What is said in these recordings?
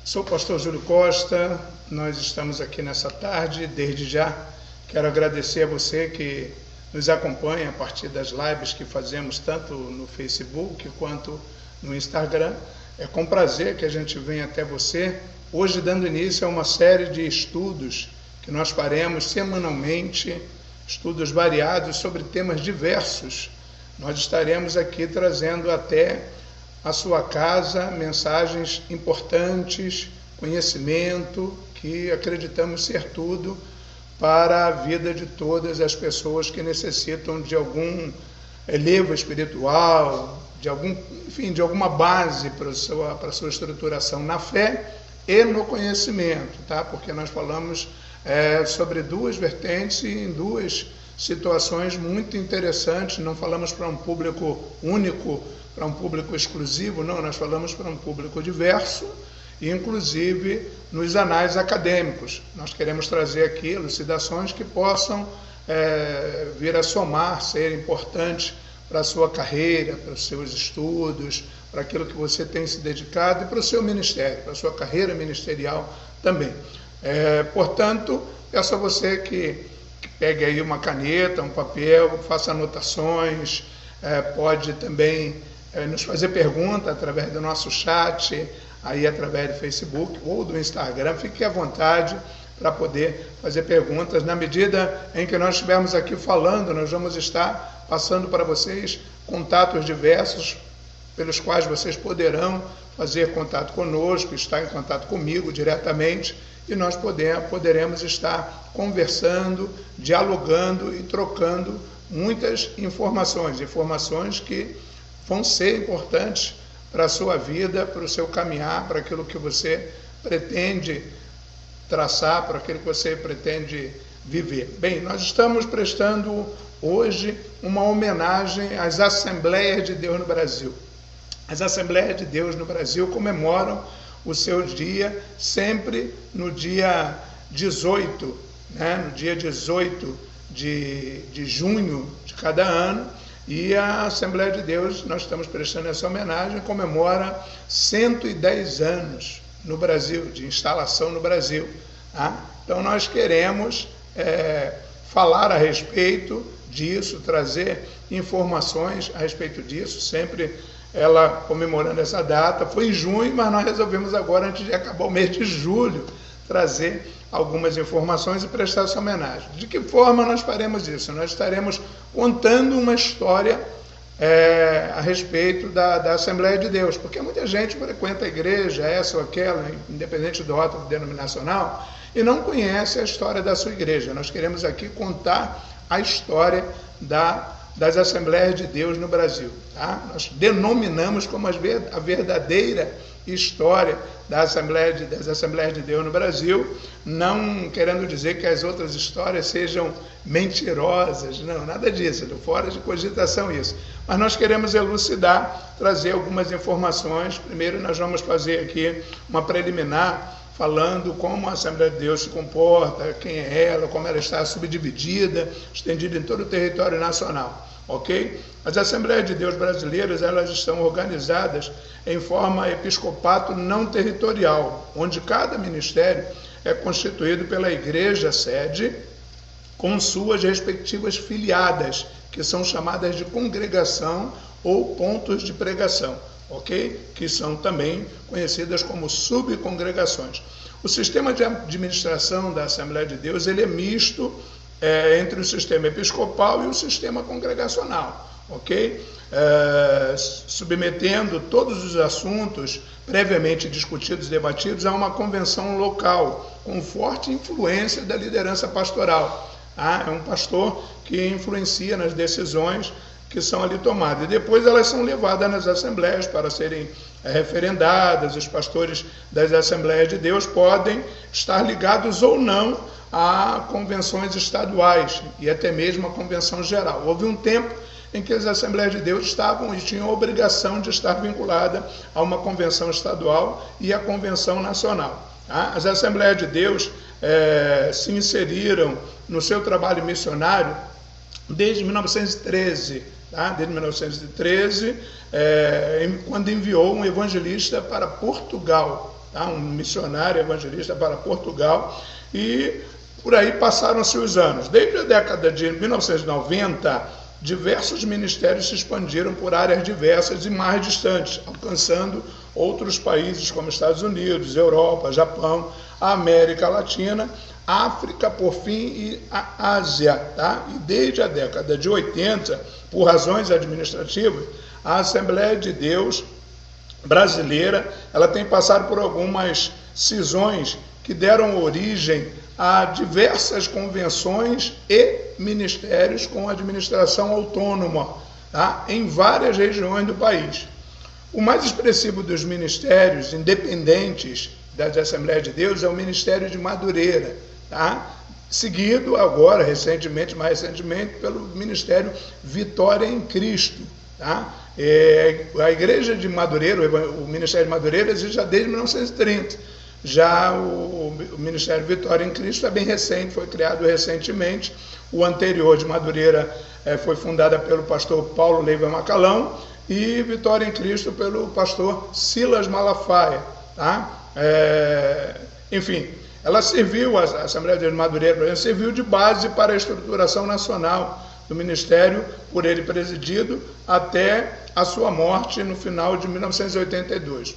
Sou o pastor Júlio Costa, nós estamos aqui nessa tarde. Desde já quero agradecer a você que nos acompanha a partir das lives que fazemos tanto no Facebook quanto no Instagram. É com prazer que a gente vem até você, hoje dando início a uma série de estudos que nós faremos semanalmente, estudos variados sobre temas diversos. Nós estaremos aqui trazendo até a sua casa mensagens importantes, conhecimento, que acreditamos ser tudo para a vida de todas as pessoas que necessitam de algum elevo espiritual, de alguma base para a sua estruturação na fé e no conhecimento, tá? Porque nós falamos sobre duas vertentes e em duas situações muito interessantes. Não falamos para um público único, para um público exclusivo, não, nós falamos para um público diverso, inclusive nos anais acadêmicos. Nós queremos trazer aqui elucidações que possam vir a somar, ser importantes para a sua carreira, para os seus estudos, para aquilo que você tem se dedicado e para o seu ministério, para a sua carreira ministerial também. Portanto, peço a você que pegue aí uma caneta, um papel, faça anotações, pode também nos fazer pergunta através do nosso chat, aí através do Facebook ou do Instagram. Fique à vontade para poder fazer perguntas. Na medida em que nós estivermos aqui falando, nós vamos estar passando para vocês contatos diversos pelos quais vocês poderão fazer contato conosco, estar em contato comigo diretamente, e nós poderemos estar conversando, dialogando e trocando muitas informações que vão ser importantes para a sua vida, para o seu caminhar, para aquilo que você pretende traçar, para aquilo que você pretende viver. Bem, nós estamos prestando hoje uma homenagem às Assembleias de Deus no Brasil. As Assembleias de Deus no Brasil comemoram o seu dia sempre no dia 18, no dia 18 de junho de cada ano. E a Assembleia de Deus, nós estamos prestando essa homenagem, comemora 110 anos no Brasil, de instalação no Brasil. Tá? Então nós queremos falar a respeito disso, trazer informações a respeito disso, sempre ela comemorando essa data. Foi em junho, mas nós resolvemos agora, antes de acabar o mês de julho, trazer algumas informações e prestar essa homenagem. De que forma nós faremos isso? Nós estaremos contando uma história a respeito da Assembleia de Deus, porque muita gente frequenta a igreja, essa ou aquela, independente do rótulo denominacional, e não conhece a história da sua igreja. Nós queremos aqui contar a história das Assembleias de Deus no Brasil. Tá? Nós denominamos como a verdadeira história das Assembleias de Deus no Brasil, não querendo dizer que as outras histórias sejam mentirosas, não, nada disso, fora de cogitação isso. Mas nós queremos elucidar, trazer algumas informações. Primeiro nós vamos fazer aqui uma preliminar, falando como a Assembleia de Deus se comporta, quem é ela, como ela está subdividida, estendida em todo o território nacional, ok? As Assembleias de Deus brasileiras, elas estão organizadas em forma episcopato não territorial, onde cada ministério é constituído pela igreja sede, com suas respectivas filiadas, que são chamadas de congregação ou pontos de pregação, ok? Que são também conhecidas como subcongregações. O sistema de administração da Assembleia de Deus, ele é misto entre o sistema episcopal e o sistema congregacional, ok? Submetendo todos os assuntos previamente discutidos e debatidos a uma convenção local, com forte influência da liderança pastoral. É um pastor que influencia nas decisões que são ali tomadas. E depois elas são levadas nas assembleias para serem referendadas. Os pastores das Assembleias de Deus podem estar ligados ou não a convenções estaduais e até mesmo a convenção geral. Houve um tempo em que as Assembleias de Deus estavam e tinham a obrigação de estar vinculada a uma convenção estadual e a convenção nacional. As Assembleias de Deus se inseriram no seu trabalho missionário desde 1913, desde 1913, quando enviou um evangelista para Portugal, tá? Um missionário evangelista para Portugal, e por aí passaram-se os anos. Desde a década de 1990, diversos ministérios se expandiram por áreas diversas e mais distantes, alcançando outros países como Estados Unidos, Europa, Japão, a América Latina, África, por fim, e a Ásia. Tá? E desde a década de 80, por razões administrativas, a Assembleia de Deus brasileira, ela tem passado por algumas cisões que deram origem a diversas convenções e ministérios com administração autônoma, tá? Em várias regiões do país. O mais expressivo dos ministérios independentes da Assembleia de Deus é o Ministério de Madureira, tá? Seguido agora, mais recentemente, pelo Ministério Vitória em Cristo. Tá? A Igreja de Madureira, o Ministério de Madureira existe já desde 1930. Já o Ministério Vitória em Cristo é bem recente, foi criado recentemente. O anterior de Madureira foi fundada pelo pastor Paulo Leiva Macalão, e Vitória em Cristo pelo pastor Silas Malafaia. Tá? Enfim, ela serviu, a Assembleia de Madureira, por exemplo, serviu de base para a estruturação nacional do ministério, por ele presidido, até a sua morte no final de 1982.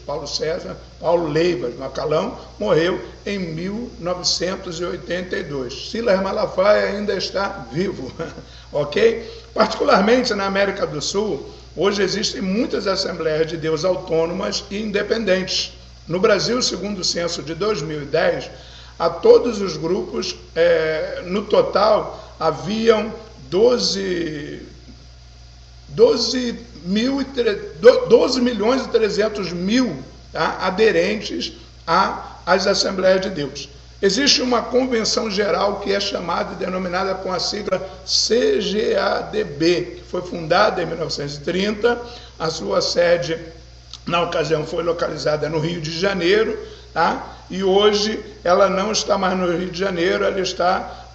Paulo Leiva Macalão morreu em 1982. Silas Malafaia ainda está vivo, ok? Particularmente na América do Sul, hoje existem muitas Assembleias de Deus autônomas e independentes. No Brasil, segundo o censo de 2010, a todos os grupos, no total, haviam 12 milhões e 300 mil, tá, aderentes às Assembleias de Deus. Existe uma convenção geral que é chamada e denominada com a sigla CGADB, que foi fundada em 1930, a sua sede, na ocasião, foi localizada no Rio de Janeiro, tá? E hoje ela não está mais no Rio de Janeiro, ela está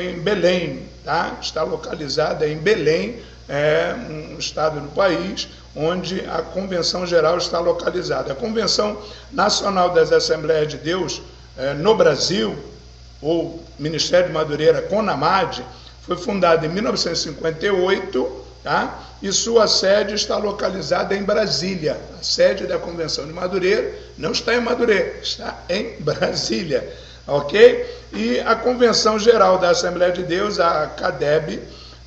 em Belém, tá? Está localizada em Belém, um estado do país, onde a Convenção Geral está localizada. A Convenção Nacional das Assembleias de Deus no Brasil, ou Ministério de Madureira, CONAMAD, foi fundada em 1958, tá? E sua sede está localizada em Brasília. A sede da Convenção de Madureira não está em Madureira, está em Brasília, ok? E a Convenção Geral da Assembleia de Deus, a CADEB,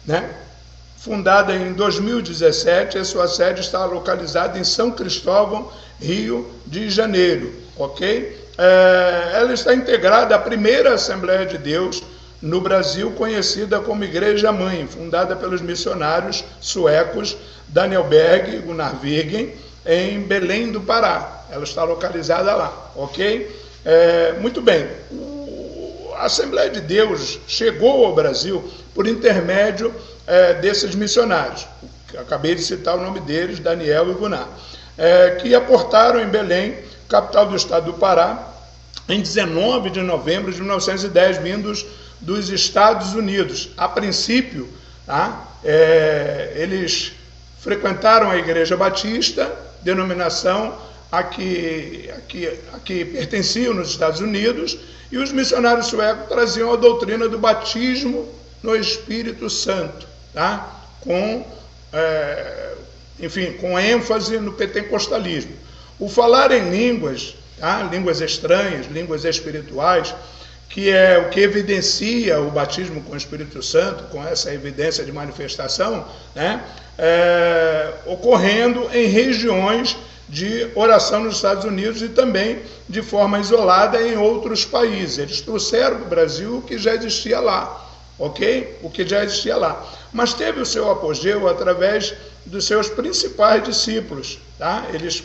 né? Fundada em 2017, a sua sede está localizada em São Cristóvão, Rio de Janeiro, ok? Ela está integrada à primeira Assembleia de Deus no Brasil, conhecida como Igreja Mãe, fundada pelos missionários suecos Daniel Berg e Gunnar Wiggen, em Belém do Pará. Ela está localizada lá, ok? Muito bem. A Assembleia de Deus chegou ao Brasil por intermédio desses missionários. Acabei de citar o nome deles, Daniel e Gunnar, que aportaram em Belém, capital do estado do Pará, em 19 de novembro de 1910, vindos dos Estados Unidos. A princípio, tá? Eles frequentaram a Igreja Batista, denominação a que pertenciam nos Estados Unidos, e os missionários suecos traziam a doutrina do batismo no Espírito Santo, tá? Com ênfase no pentecostalismo. O falar em línguas, tá? Línguas estranhas, línguas espirituais, que é o que evidencia o batismo com o Espírito Santo, com essa evidência de manifestação, né? Ocorrendo em regiões de oração nos Estados Unidos e também de forma isolada em outros países. Eles trouxeram para o Brasil o que já existia lá, ok? O que já existia lá. Mas teve o seu apogeu através dos seus principais discípulos, tá? Eles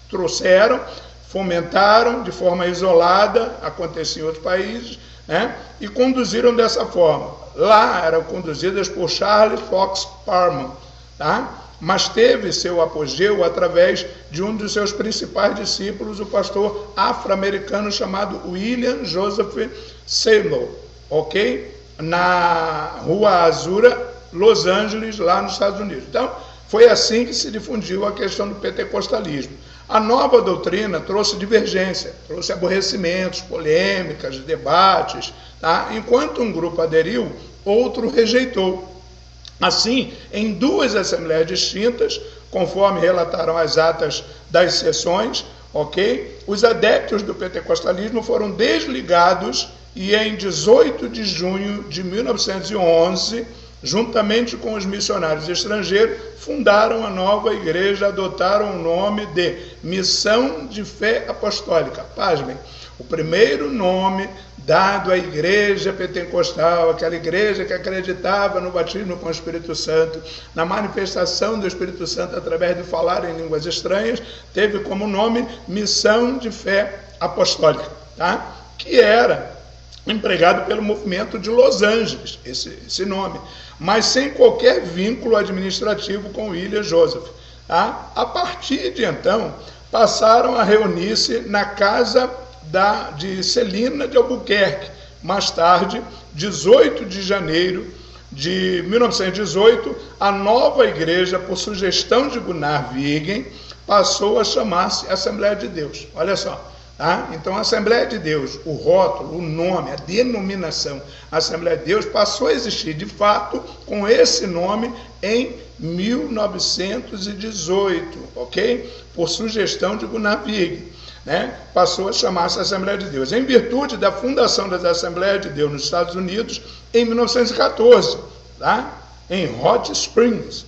trouxeram, fomentaram de forma isolada, acontecia em outros países, né? E conduziram dessa forma. Lá eram conduzidas por Charles Fox Parham, tá? Mas teve seu apogeu através de um dos seus principais discípulos, o pastor afro-americano chamado William Joseph Seymour, ok? Na Rua Azura, Los Angeles, lá nos Estados Unidos. Então, foi assim que se difundiu a questão do pentecostalismo. A nova doutrina trouxe divergência, trouxe aborrecimentos, polêmicas, debates, tá? Enquanto um grupo aderiu, outro rejeitou. Assim, em duas assembleias distintas, conforme relataram as atas das sessões, ok? Os adeptos do pentecostalismo foram desligados e em 18 de junho de 1911, juntamente com os missionários estrangeiros, fundaram a nova igreja, adotaram o nome de Missão de Fé Apostólica. Pasmem, o primeiro nome dado à igreja pentecostal, aquela igreja que acreditava no batismo com o Espírito Santo, na manifestação do Espírito Santo através de falar em línguas estranhas, teve como nome Missão de Fé Apostólica, tá? Que era empregado pelo movimento de Los Angeles, esse nome, mas sem qualquer vínculo administrativo com William Joseph. Tá? A partir de então, passaram a reunir-se na casa de Celina de Albuquerque. Mais tarde, 18 de janeiro de 1918, a nova igreja, por sugestão de Gunnar Wiggen, passou a chamar-se Assembleia de Deus. Olha só. Tá? Então, a Assembleia de Deus, o rótulo, o nome, a denominação Assembleia de Deus passou a existir de fato com esse nome em 1918, ok? Por sugestão de Gunnar Wiggen, né? Passou a chamar-se Assembleia de Deus, em virtude da fundação das Assembleias de Deus nos Estados Unidos em 1914, tá? Em Hot Springs,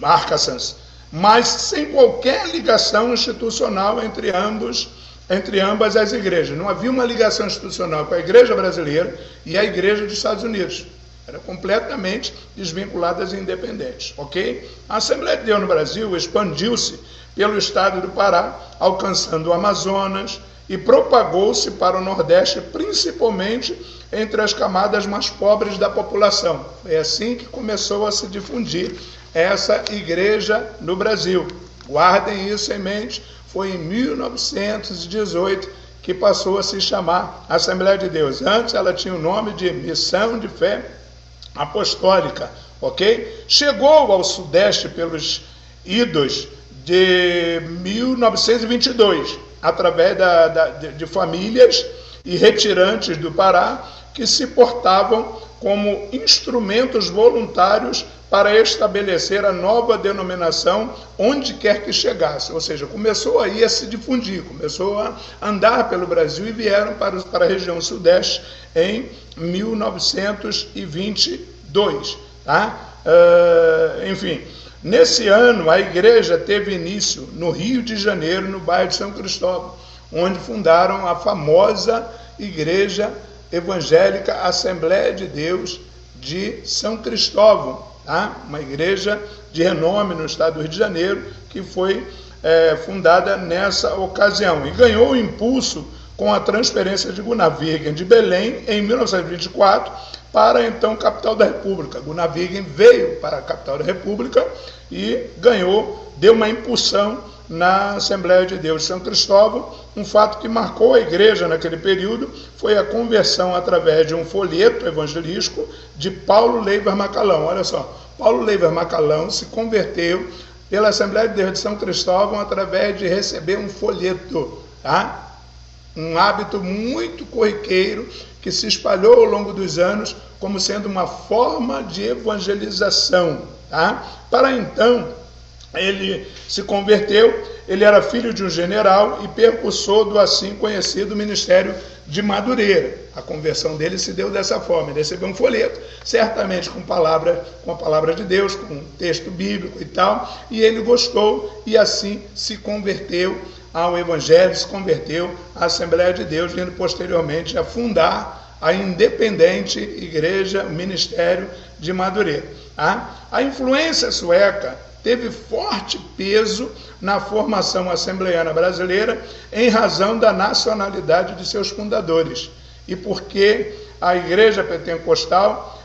Arkansas, mas sem qualquer ligação institucional entre ambas as igrejas. Não havia uma ligação institucional com a igreja brasileira e a igreja dos Estados Unidos. Eram completamente desvinculadas e independentes, ok? A Assembleia de Deus no Brasil expandiu-se pelo estado do Pará, alcançando o Amazonas, e propagou-se para o Nordeste, principalmente entre as camadas mais pobres da população. Foi assim que começou a se difundir essa igreja no Brasil. Guardem isso em mente, foi em 1918 que passou a se chamar Assembleia de Deus. Antes ela tinha o nome de Missão de Fé Apostólica, ok? Chegou ao Sudeste pelos idos de 1922, através de famílias e retirantes do Pará que se portavam como instrumentos voluntários para estabelecer a nova denominação onde quer que chegasse. Ou seja, começou aí a se difundir, começou a andar pelo Brasil e vieram para a região sudeste em 1922. Tá? Enfim, nesse ano a igreja teve início no Rio de Janeiro, no bairro de São Cristóvão, onde fundaram a famosa igreja evangélica Assembleia de Deus de São Cristóvão, tá? Uma igreja de renome no estado do Rio de Janeiro, que foi fundada nessa ocasião e ganhou impulso com a transferência de Gunnar Wiggen de Belém em 1924 para a então capital da República. Gunnar Wiggen veio para a capital da República e deu uma impulsão na Assembleia de Deus de São Cristóvão. Um fato que marcou a igreja naquele período foi a conversão através de um folheto evangelístico de Paulo Leiber Macalão. Olha só, Paulo Leiber Macalão se converteu pela Assembleia de Deus de São Cristóvão através de receber um folheto, tá? Um hábito muito corriqueiro que se espalhou ao longo dos anos como sendo uma forma de evangelização, tá? Para então, ele se converteu, ele era filho de um general e percussor do assim conhecido Ministério de Madureira. A conversão dele se deu dessa forma, ele recebeu um folheto, certamente com a palavra de Deus, com um texto bíblico e tal, e ele gostou e assim se converteu ao Evangelho, se converteu à Assembleia de Deus, vindo posteriormente a fundar a independente igreja, o Ministério de Madureira. A influência sueca teve forte peso na formação assembleiana brasileira em razão da nacionalidade de seus fundadores e porque a igreja pentecostal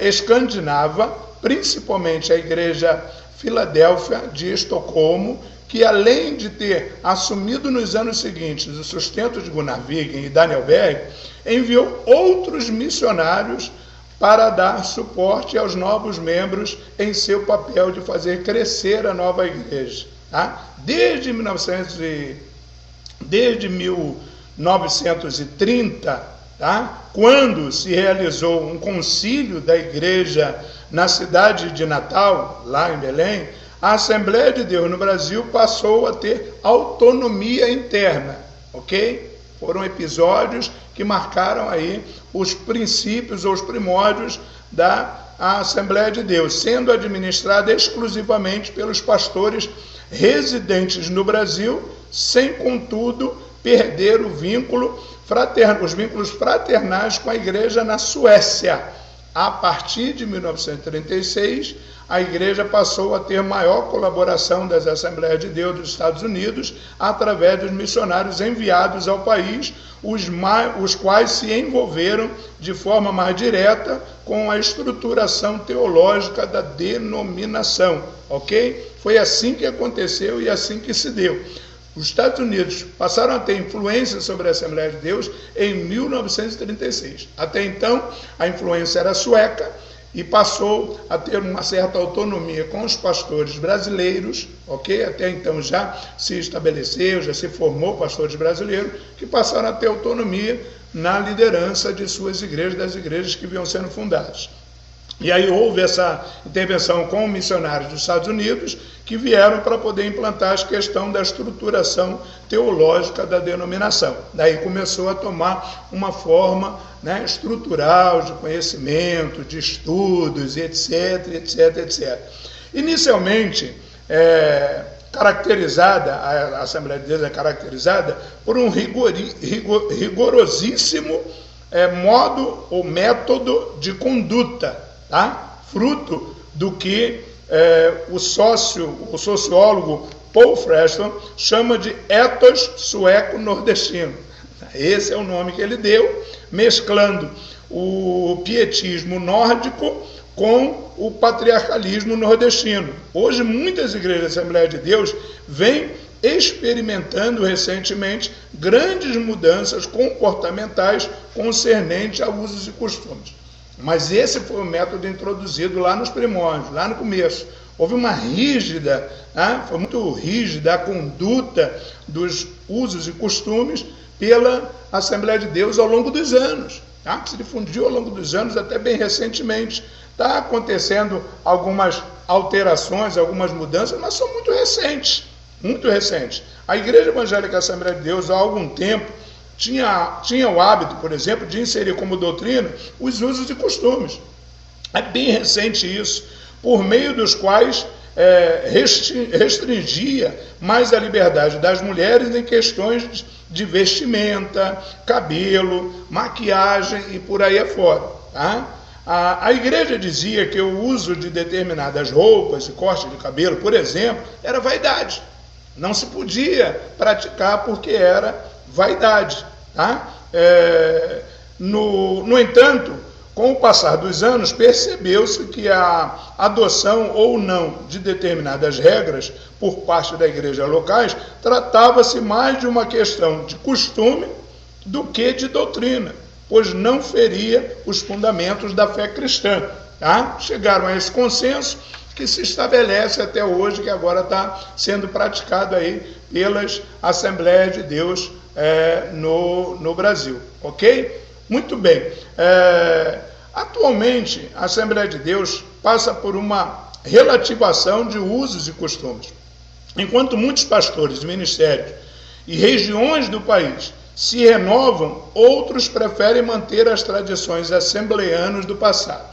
escandinava, principalmente a igreja Filadélfia de Estocolmo, que além de ter assumido nos anos seguintes o sustento de Gunnar Wiggen e Daniel Berg, enviou outros missionários para dar suporte aos novos membros em seu papel de fazer crescer a nova igreja. tá? Desde 1930, tá? Quando se realizou um concílio da igreja na cidade de Natal, lá em Belém, a Assembleia de Deus no Brasil passou a ter autonomia interna, ok? Foram episódios que marcaram aí os princípios ou os primórdios da Assembleia de Deus, sendo administrada exclusivamente pelos pastores residentes no Brasil, sem, contudo, perder os vínculos fraternais com a igreja na Suécia. A partir de 1936, a igreja passou a ter maior colaboração das Assembleias de Deus dos Estados Unidos através dos missionários enviados ao país, os quais se envolveram de forma mais direta com a estruturação teológica da denominação, ok? Foi assim que aconteceu e assim que se deu. Os Estados Unidos passaram a ter influência sobre a Assembleia de Deus em 1936. Até então, a influência era sueca e passou a ter uma certa autonomia com os pastores brasileiros, ok? Até então já se estabeleceu, já se formou pastores brasileiros que passaram a ter autonomia na liderança de suas igrejas, das igrejas que vinham sendo fundadas. E aí houve essa intervenção com missionários dos Estados Unidos que vieram para poder implantar a questão da estruturação teológica da denominação. Daí começou a tomar uma forma, né, estrutural de conhecimento, de estudos, etc, etc, etc. Inicialmente, a Assembleia de Deus é caracterizada por um rigorosíssimo modo ou método de conduta, tá? Fruto do que o sociólogo Paul Freston chama de ethos sueco-nordestino. Esse é o nome que ele deu, mesclando o pietismo nórdico com o patriarcalismo nordestino. Hoje, muitas igrejas da Assembleia de Deus vêm experimentando recentemente grandes mudanças comportamentais concernentes a usos e costumes. Mas esse foi o método introduzido lá nos primórdios, lá no começo. Houve uma foi muito rígida a conduta dos usos e costumes pela Assembleia de Deus ao longo dos anos. Tá? Se difundiu ao longo dos anos, até bem recentemente. Está acontecendo algumas alterações, algumas mudanças, mas são muito recentes, muito recentes. A Igreja Evangélica Assembleia de Deus, há algum tempo, tinha o hábito, por exemplo, de inserir como doutrina os usos e costumes. É bem recente isso, por meio dos quais restringia mais a liberdade das mulheres em questões de vestimenta, cabelo, maquiagem e por aí afora. Tá? A igreja dizia que o uso de determinadas roupas e corte de cabelo, por exemplo, era vaidade. Não se podia praticar porque era vaidade. Tá? No entanto, com o passar dos anos, percebeu-se que a adoção ou não de determinadas regras por parte da igreja locais tratava-se mais de uma questão de costume do que de doutrina, pois não feria os fundamentos da fé cristã. Tá? Chegaram a esse consenso que se estabelece até hoje, que agora está sendo praticado aí pelas Assembleias de Deus no Brasil, ok? Muito bem. Atualmente, a Assembleia de Deus passa por uma relativação de usos e costumes. Enquanto muitos pastores, ministérios e regiões do país se renovam, outros preferem manter as tradições assembleianas do passado.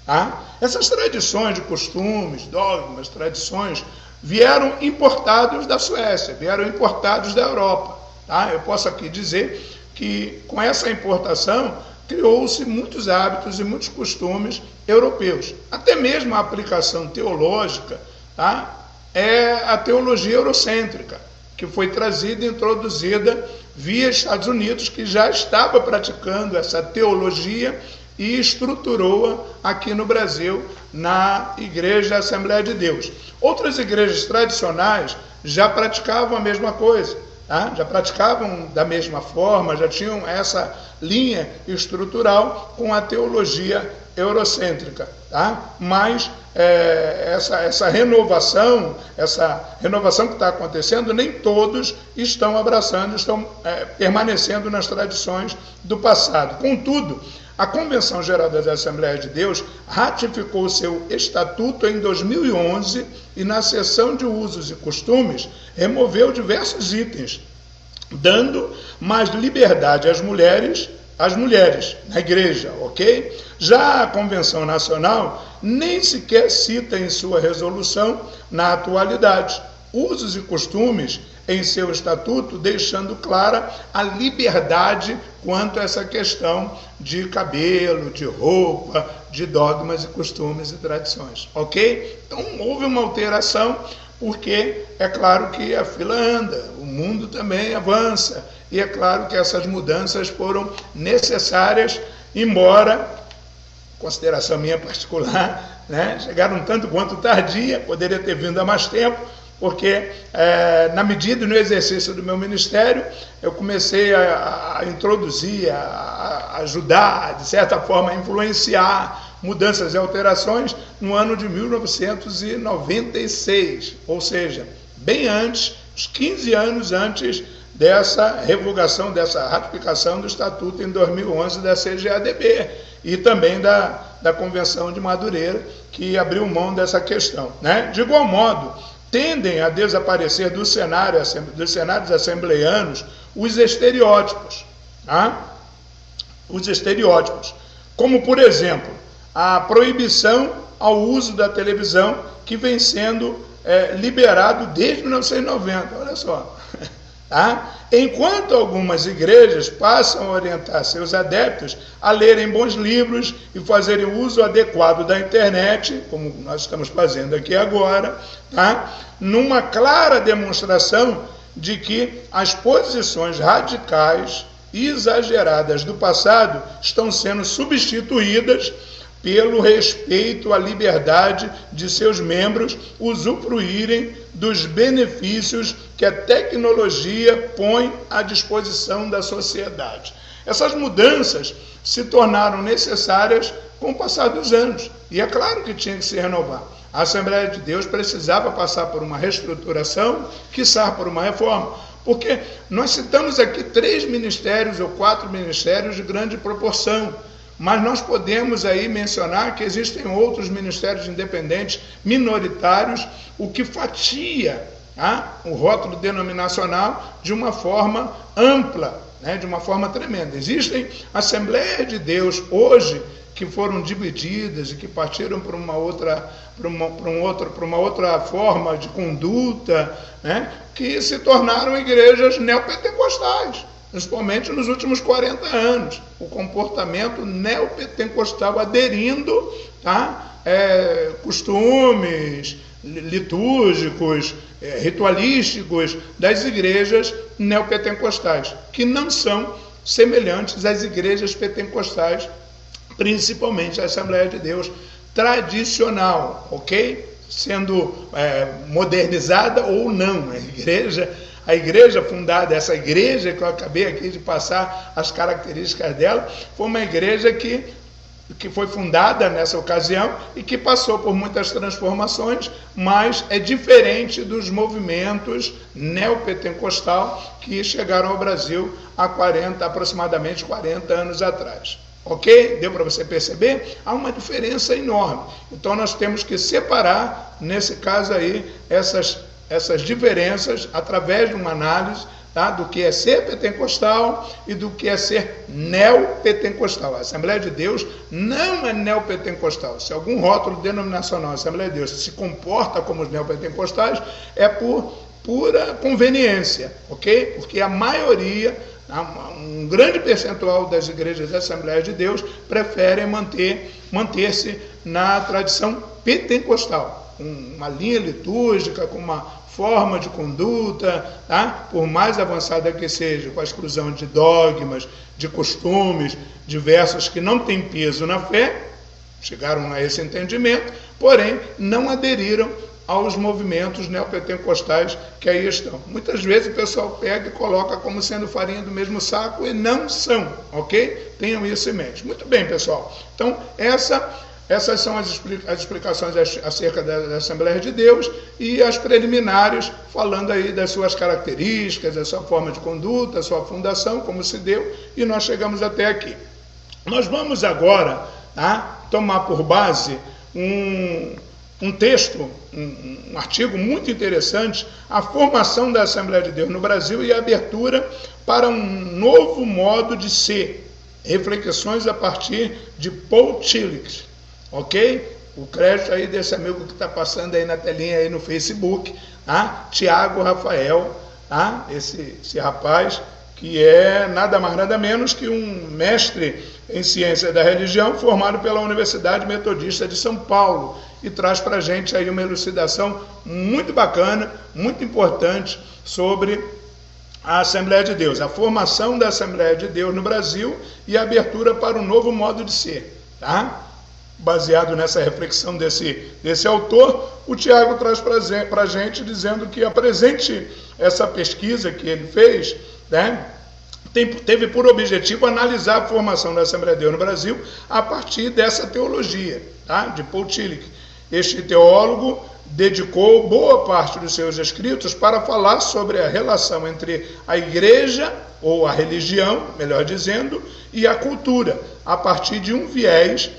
Tá? Essas tradições de costumes, dogmas, tradições, vieram importados da Suécia, vieram importados da Europa. Tá? Eu posso aqui dizer que com essa importação criou-se muitos hábitos e muitos costumes europeus. Até mesmo a aplicação teológica, tá? É a teologia eurocêntrica, que foi trazida e introduzida via Estados Unidos, que já estava praticando essa teologia e estruturou-a aqui no Brasil, na Igreja Assembleia de Deus. Outras igrejas tradicionais já praticavam a mesma coisa. Tá? Já praticavam da mesma forma, já tinham essa linha estrutural com a teologia eurocêntrica. Tá? Mas essa renovação que está acontecendo, nem todos estão abraçando, estão permanecendo nas tradições do passado. Contudo, a Convenção Geral das Assembleias de Deus ratificou seu estatuto em 2011 e, na seção de usos e costumes, removeu diversos itens, dando mais liberdade às mulheres na igreja, ok? Já a Convenção Nacional nem sequer cita em sua resolução, na atualidade, usos e costumes em seu estatuto, deixando clara a liberdade quanto a essa questão de cabelo, de roupa, de dogmas e costumes e tradições, ok? Então houve uma alteração, porque é claro que a fila anda, o mundo também avança, e é claro que essas mudanças foram necessárias, embora, consideração minha particular, né, chegaram um tanto quanto tardia, poderia ter vindo há mais tempo, porque na medida e no exercício do meu ministério, eu comecei a introduzir, a ajudar, de certa forma, a influenciar mudanças e alterações no ano de 1996, ou seja, bem antes, uns 15 anos antes dessa revogação, dessa ratificação do Estatuto em 2011 da CGADB e também da Convenção de Madureira, que abriu mão dessa questão, né? De igual modo, tendem a desaparecer dos cenários assembleianos os estereótipos, tá? Os estereótipos, como, por exemplo, a proibição ao uso da televisão, que vem sendo liberado desde 1990, olha só. Tá? Enquanto algumas igrejas passam a orientar seus adeptos a lerem bons livros e fazerem uso adequado da internet, como nós estamos fazendo aqui agora, tá? Numa clara demonstração de que as posições radicais e exageradas do passado estão sendo substituídas pelo respeito à liberdade de seus membros usufruírem dos benefícios que a tecnologia põe à disposição da sociedade. Essas mudanças se tornaram necessárias com o passar dos anos, e é claro que tinha que se renovar. A Assembleia de Deus precisava passar por uma reestruturação, quiçá por uma reforma, porque nós citamos aqui 3 ministérios ou 4 ministérios de grande proporção, mas nós podemos aí mencionar que existem outros ministérios independentes minoritários, o que fatia o rótulo denominacional de uma forma ampla, né, de uma forma tremenda. Existem Assembleias de Deus hoje que foram divididas e que partiram para uma outra forma de conduta, né, que se tornaram igrejas neopentecostais, principalmente nos últimos 40 anos, o comportamento neopentecostal aderindo costumes litúrgicos, ritualísticos das igrejas neopentecostais, que não são semelhantes às igrejas pentecostais, principalmente a Assembleia de Deus tradicional, ok? Sendo modernizada ou não, a igreja fundada, essa igreja que eu acabei aqui de passar as características dela, foi uma igreja que foi fundada nessa ocasião e que passou por muitas transformações, mas é diferente dos movimentos neopentecostal que chegaram ao Brasil há aproximadamente 40 anos atrás. Ok? Deu para você perceber? Há uma diferença enorme. Então nós temos que separar, nesse caso aí, essas diferenças através de uma análise, tá, do que é ser pentecostal e do que é ser neopentecostal. A Assembleia de Deus não é neopentecostal. Se algum rótulo denominacional, a Assembleia de Deus, se comporta como os neopentecostais, é por pura conveniência, ok? Porque a maioria, um grande percentual das igrejas da Assembleia de Deus preferem manter-se na tradição pentecostal, com uma linha litúrgica, com uma forma de conduta, tá? Por mais avançada que seja, com a exclusão de dogmas, de costumes diversos que não têm peso na fé, chegaram a esse entendimento, porém não aderiram aos movimentos neopentecostais que aí estão. Muitas vezes o pessoal pega e coloca como sendo farinha do mesmo saco e não são, ok? Tenham isso em mente. Muito bem, pessoal. Então, essa Essas são as explicações acerca da Assembleia de Deus e as preliminares, falando aí das suas características, da sua forma de conduta, a sua fundação, como se deu, e nós chegamos até aqui. Nós vamos agora tomar por base um texto, um artigo muito interessante, a formação da Assembleia de Deus no Brasil e a abertura para um novo modo de ser. Reflexões a partir de Paul Tillich, ok? O crédito aí desse amigo que está passando aí na telinha aí no Facebook, Tiago Rafael, esse rapaz que é nada mais nada menos que um mestre em ciência da religião formado pela Universidade Metodista de São Paulo e traz para a gente aí uma elucidação muito bacana, muito importante sobre a Assembleia de Deus, a formação da Assembleia de Deus no Brasil e a abertura para um novo modo de ser, Baseado nessa reflexão desse autor, o Tiago traz para a gente dizendo que essa pesquisa que ele fez, teve por objetivo analisar a formação da Assembleia de Deus no Brasil a partir dessa teologia, de Paul Tillich. Este teólogo dedicou boa parte dos seus escritos para falar sobre a relação entre a igreja, ou a religião, melhor dizendo, e a cultura, a partir de um viés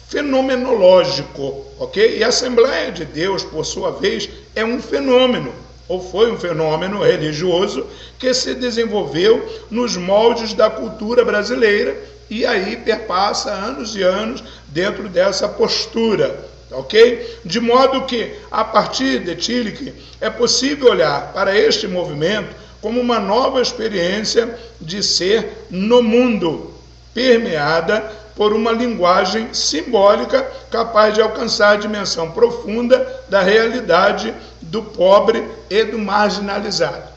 fenomenológico, ok? E a Assembleia de Deus, por sua vez, é um fenômeno, ou foi um fenômeno religioso que se desenvolveu nos moldes da cultura brasileira e aí perpassa anos e anos dentro dessa postura, ok? De modo que, a partir de Tillich, é possível olhar para este movimento como uma nova experiência de ser no mundo, permeada por uma linguagem simbólica capaz de alcançar a dimensão profunda da realidade do pobre e do marginalizado.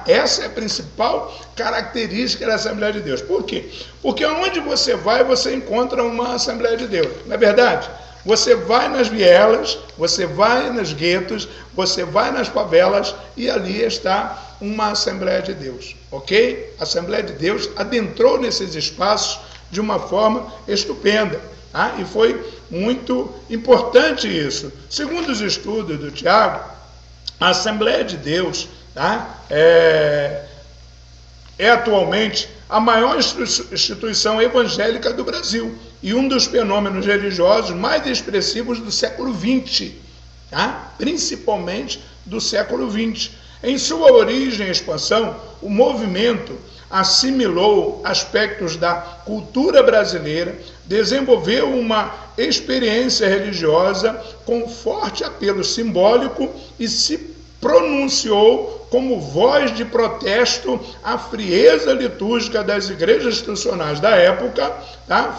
Essa é a principal característica da Assembleia de Deus. Por quê? Porque onde você vai, você encontra uma Assembleia de Deus, não é verdade? Você vai nas vielas, você vai nos guetos, você vai nas favelas e ali está uma Assembleia de Deus, ok? A Assembleia de Deus adentrou nesses espaços de uma forma estupenda, e foi muito importante isso. Segundo os estudos do Tiago, a Assembleia de Deus é atualmente a maior instituição evangélica do Brasil e um dos fenômenos religiosos mais expressivos do século XX, principalmente do século XX. Em sua origem e expansão, o movimento assimilou aspectos da cultura brasileira, desenvolveu uma experiência religiosa com forte apelo simbólico e se pronunciou como voz de protesto à frieza litúrgica das igrejas institucionais da época,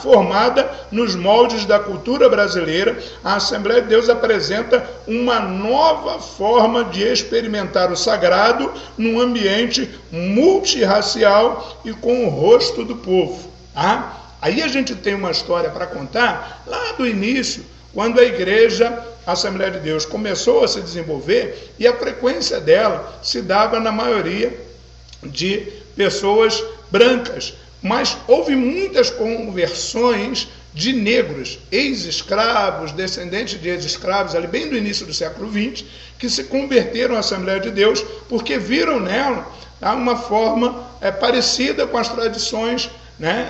formada nos moldes da cultura brasileira. A Assembleia de Deus apresenta uma nova forma de experimentar o sagrado num ambiente multirracial e com o rosto do povo. Aí a gente tem uma história para contar lá do início, quando a igreja, a Assembleia de Deus, começou a se desenvolver e a frequência dela se dava na maioria de pessoas brancas, mas houve muitas conversões de negros, ex-escravos, descendentes de ex-escravos, ali bem do início do século XX, que se converteram à Assembleia de Deus porque viram nela uma forma parecida com as tradições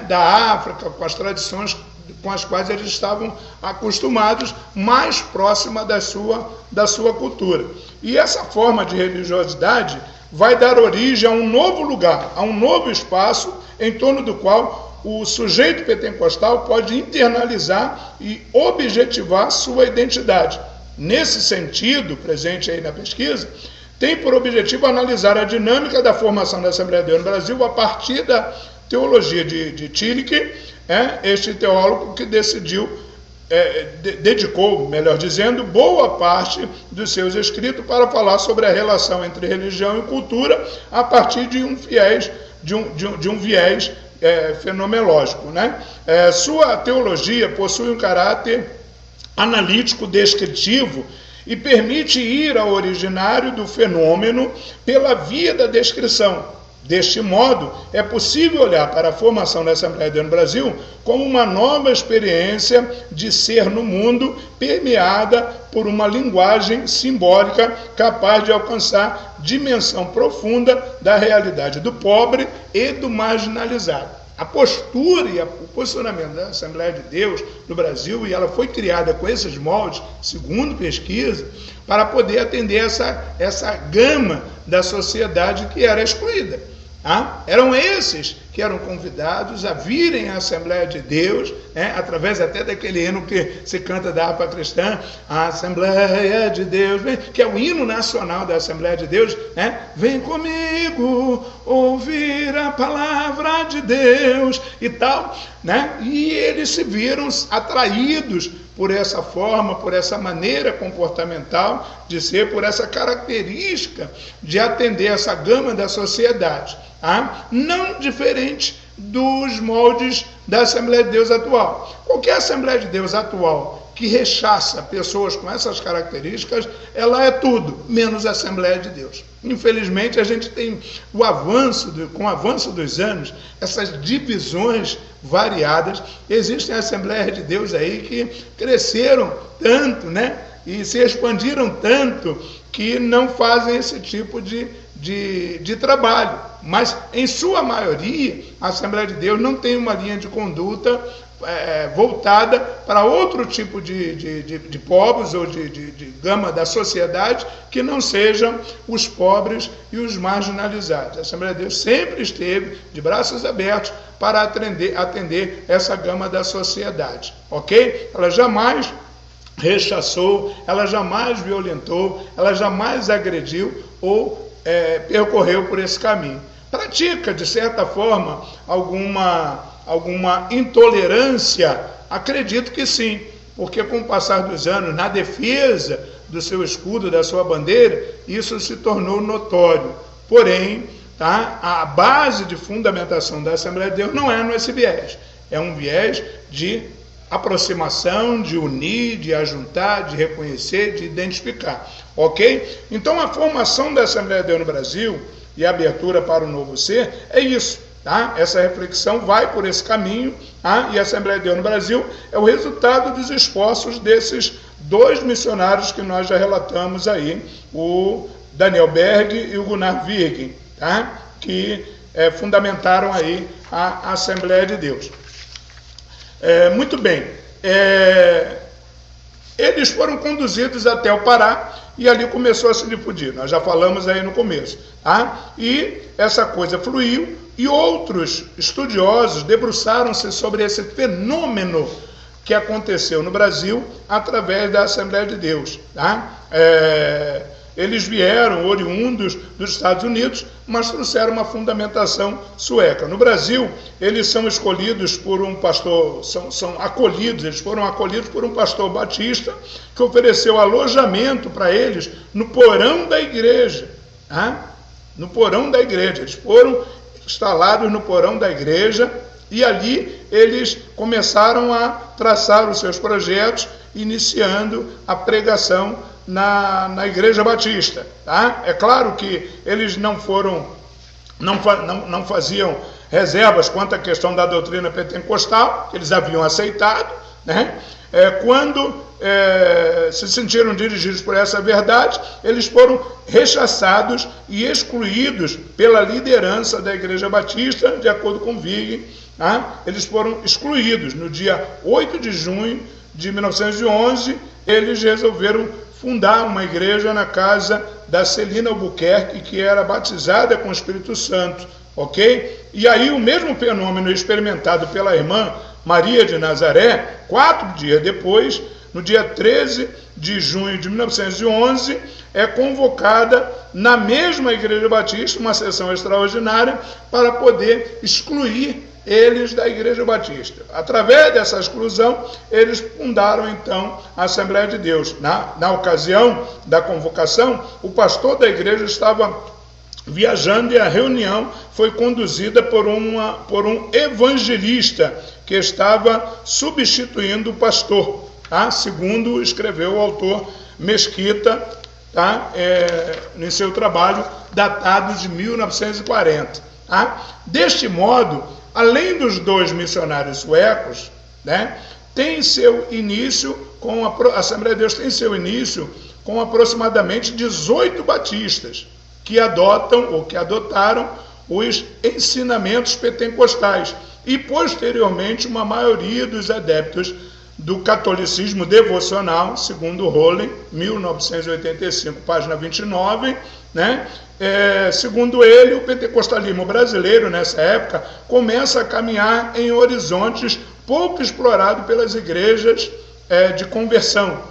da África, com as tradições com as quais eles estavam acostumados, mais próxima da sua cultura. E essa forma de religiosidade vai dar origem a um novo lugar, a um novo espaço, em torno do qual o sujeito pentecostal pode internalizar e objetivar sua identidade. Nesse sentido, presente aí na pesquisa, tem por objetivo analisar a dinâmica da formação da Assembleia de Deus no Brasil a partir da teologia de Tillich, este teólogo que dedicou, melhor dizendo, boa parte dos seus escritos para falar sobre a relação entre religião e cultura a partir de um viés fenomenológico. Sua teologia possui um caráter analítico descritivo e permite ir ao originário do fenômeno pela via da descrição. Deste modo, é possível olhar para a formação da Assembleia de Deus no Brasil como uma nova experiência de ser no mundo, permeada por uma linguagem simbólica capaz de alcançar dimensão profunda da realidade do pobre e do marginalizado. A postura e o posicionamento da Assembleia de Deus no Brasil, e ela foi criada com esses moldes, segundo pesquisa, para poder atender essa gama da sociedade que era excluída. Eram esses que eram convidados a virem à Assembleia de Deus, através até daquele hino que se canta da harpa cristã, a Assembleia de Deus, que é o hino nacional da Assembleia de Deus, vem comigo ouvir a palavra de Deus e tal, e eles se viram atraídos por essa forma, por essa maneira comportamental de ser, por essa característica de atender essa gama da sociedade, não diferente dos moldes da Assembleia de Deus atual. Qualquer Assembleia de Deus atual que rechaça pessoas com essas características, ela é tudo, menos a Assembleia de Deus. Infelizmente, a gente tem com o avanço dos anos, essas divisões variadas. Existem Assembleias de Deus aí que cresceram tanto, e se expandiram tanto, que não fazem esse tipo de trabalho. Mas, em sua maioria, a Assembleia de Deus não tem uma linha de conduta voltada para outro tipo de pobres ou de gama da sociedade que não sejam os pobres e os marginalizados. A Assembleia de Deus sempre esteve de braços abertos para atender essa gama da sociedade, ok? Ela jamais rechaçou, ela jamais violentou, ela jamais agrediu ou percorreu por esse caminho. Pratica, de certa forma, alguma intolerância? Acredito que sim, porque com o passar dos anos, na defesa do seu escudo, da sua bandeira, isso se tornou notório. Porém, a base de fundamentação da Assembleia de Deus não é nesse viés, é um viés de aproximação, de unir, de ajuntar, de reconhecer, de identificar, ok? Então, a formação da Assembleia de Deus no Brasil e a abertura para o novo ser é isso. Essa reflexão vai por esse caminho, e a Assembleia de Deus no Brasil é o resultado dos esforços desses dois missionários que nós já relatamos aí, o Daniel Berg e o Gunnar Virgin, que fundamentaram aí a Assembleia de Deus. Muito bem, eles foram conduzidos até o Pará e ali começou a se difundir, nós já falamos aí no começo, e essa coisa fluiu e outros estudiosos debruçaram-se sobre esse fenômeno que aconteceu no Brasil através da Assembleia de Deus. Eles vieram oriundos dos Estados Unidos, mas trouxeram uma fundamentação sueca. No Brasil, eles são escolhidos por um pastor, eles foram acolhidos por um pastor batista, que ofereceu alojamento para eles no porão da igreja. No porão da igreja. Eles foram instalados no porão da igreja e ali eles começaram a traçar os seus projetos, iniciando a pregação na Igreja Batista. É claro que eles não faziam reservas quanto à questão da doutrina pentecostal, que eles haviam aceitado, quando se sentiram dirigidos por essa verdade, eles foram rechaçados e excluídos pela liderança da Igreja Batista, de acordo com Virgin. Eles foram excluídos. No dia 8 de junho de 1911, eles resolveram fundar uma igreja na casa da Celina Albuquerque, que era batizada com o Espírito Santo, ok? E aí o mesmo fenômeno experimentado pela irmã Maria de Nazaré, 4 dias depois, no dia 13 de junho de 1911, é convocada na mesma Igreja Batista, uma sessão extraordinária, para poder excluir eles da Igreja Batista. Através dessa exclusão, eles fundaram então a Assembleia de Deus. Na ocasião da convocação, o pastor da igreja estava viajando e a reunião foi conduzida por um evangelista que estava substituindo o pastor, segundo escreveu o autor Mesquita, em seu trabalho datado de 1940. Tá? Deste modo, além dos 2 missionários suecos, né, tem seu início com a Assembleia de Deus tem seu início com aproximadamente 18 batistas que adotaram os ensinamentos pentecostais e posteriormente uma maioria dos adeptos do catolicismo devocional, segundo Hollen, 1985, página 29, né? Segundo ele, o pentecostalismo brasileiro, nessa época, começa a caminhar em horizontes pouco explorados pelas igrejas de conversão,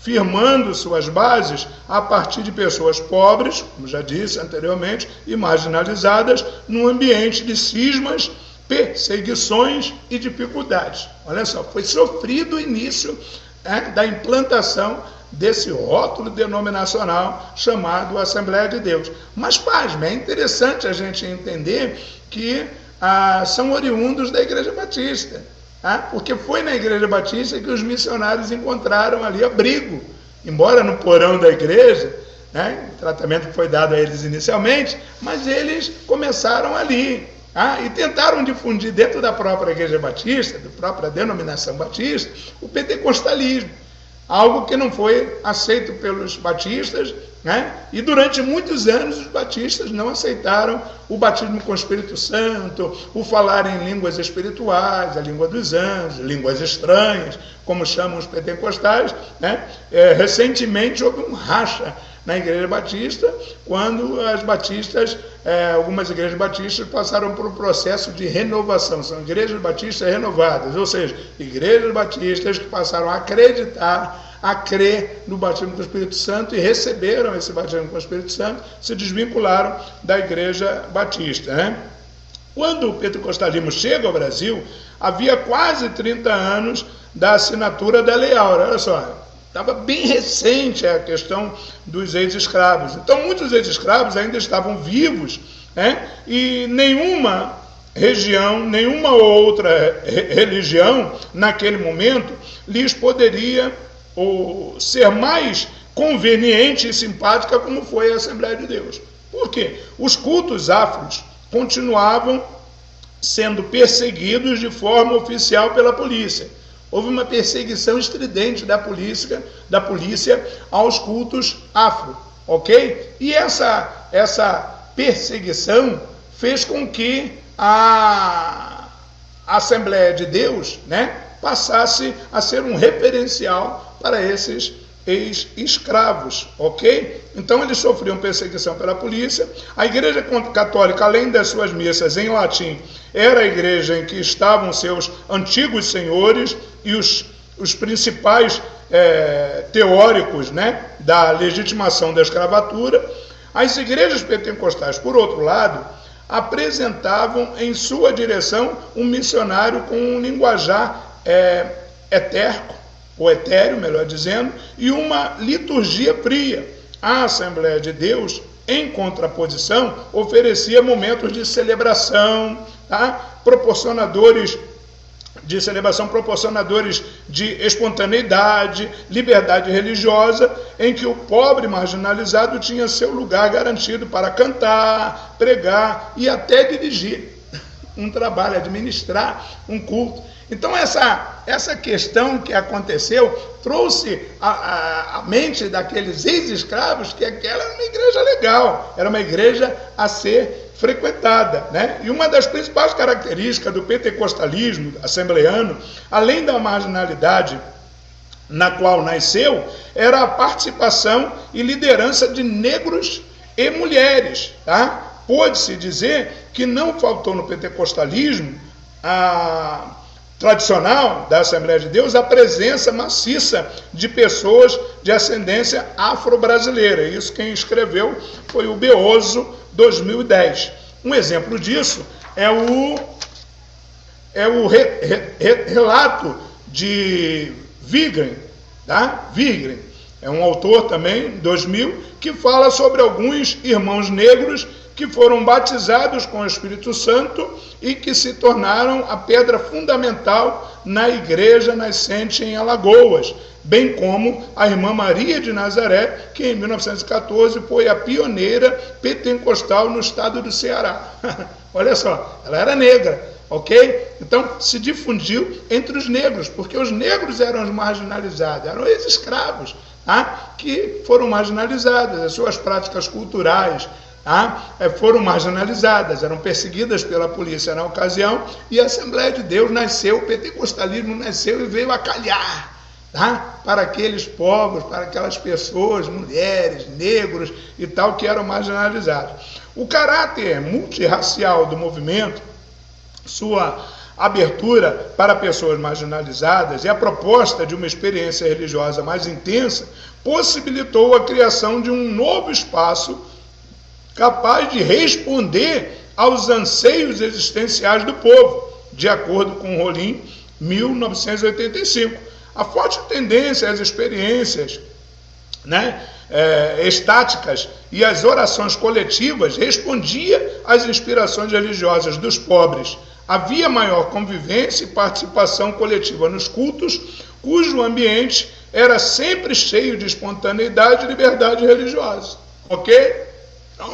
firmando suas bases a partir de pessoas pobres, como já disse anteriormente, e marginalizadas, num ambiente de cismas, perseguições e dificuldades. Olha só, foi sofrido o início da implantação desse rótulo denominacional chamado Assembleia de Deus. Mas, pasme, é interessante a gente entender que são oriundos da Igreja Batista, porque foi na Igreja Batista que os missionários encontraram ali abrigo, embora no porão da igreja, o tratamento que foi dado a eles inicialmente, mas eles começaram ali, e tentaram difundir dentro da própria Igreja Batista, da própria denominação batista, o pentecostalismo, algo que não foi aceito pelos batistas, e durante muitos anos os batistas não aceitaram o batismo com o Espírito Santo, o falar em línguas espirituais, a língua dos anjos, línguas estranhas, como chamam os pentecostais. Recentemente houve um racha na Igreja Batista, quando algumas igrejas batistas passaram por um processo de renovação, são igrejas batistas renovadas, ou seja, igrejas batistas que passaram a acreditar, a crer no batismo com o Espírito Santo e receberam esse batismo com o Espírito Santo, se desvincularam da Igreja Batista. Quando o pentecostalismo chega ao Brasil, havia quase 30 anos da assinatura da Lei Áurea. Olha só, estava bem recente a questão dos ex-escravos. Então, muitos ex-escravos ainda estavam vivos, e nenhuma região, nenhuma outra religião, naquele momento, lhes poderia ser mais conveniente e simpática como foi a Assembleia de Deus. Por quê? Os cultos afros continuavam sendo perseguidos de forma oficial pela polícia. Houve uma perseguição estridente da polícia aos cultos afro, ok? E essa perseguição fez com que a Assembleia de Deus, passasse a ser um referencial para esses ex-escravos, ok? Então eles sofriam perseguição pela polícia. A Igreja Católica, além das suas missas em latim, era a igreja em que estavam seus antigos senhores e os principais teóricos, da legitimação da escravatura. As igrejas pentecostais, por outro lado, apresentavam em sua direção um missionário com um linguajar etéreo, melhor dizendo, e uma liturgia fria. A Assembleia de Deus, em contraposição, oferecia momentos de celebração, proporcionadores de espontaneidade, liberdade religiosa, em que o pobre marginalizado tinha seu lugar garantido para cantar, pregar e até dirigir um trabalho, administrar um culto. Então essa questão que aconteceu trouxe à mente daqueles ex-escravos que aquela era uma igreja legal, era uma igreja a ser frequentada, E uma das principais características do pentecostalismo assembleano, além da marginalidade na qual nasceu, era a participação e liderança de negros e mulheres, Pode-se dizer que não faltou no pentecostalismo tradicional da Assembleia de Deus a presença maciça de pessoas de ascendência afro-brasileira. Isso quem escreveu foi o Beoso, 2010. Um exemplo disso é o relato de Vigren, Vigren é um autor também, 2000, que fala sobre alguns irmãos negros que foram batizados com o Espírito Santo e que se tornaram a pedra fundamental na igreja nascente em Alagoas, bem como a irmã Maria de Nazaré, que em 1914 foi a pioneira pentecostal no estado do Ceará. olha só, ela era negra, ok? Então se difundiu entre os negros, porque os negros eram os marginalizados, eram ex-escravos, tá? Que foram marginalizados, as suas práticas culturais, tá? Foram marginalizadas, eram perseguidas pela polícia na ocasião, e a Assembleia de Deus nasceu, o pentecostalismo nasceu e veio a calhar, tá? Para aqueles povos, para aquelas pessoas, mulheres, negros e tal, que eram marginalizados. O caráter multirracial do movimento, sua abertura para pessoas marginalizadas e a proposta de uma experiência religiosa mais intensa possibilitou a criação de um novo espaço capaz de responder aos anseios existenciais do povo, de acordo com Rolim, 1985. A forte tendência às experiências, estáticas e às orações coletivas respondia às inspirações religiosas dos pobres. Havia maior convivência e participação coletiva nos cultos, cujo ambiente era sempre cheio de espontaneidade e liberdade religiosa. Ok? Então,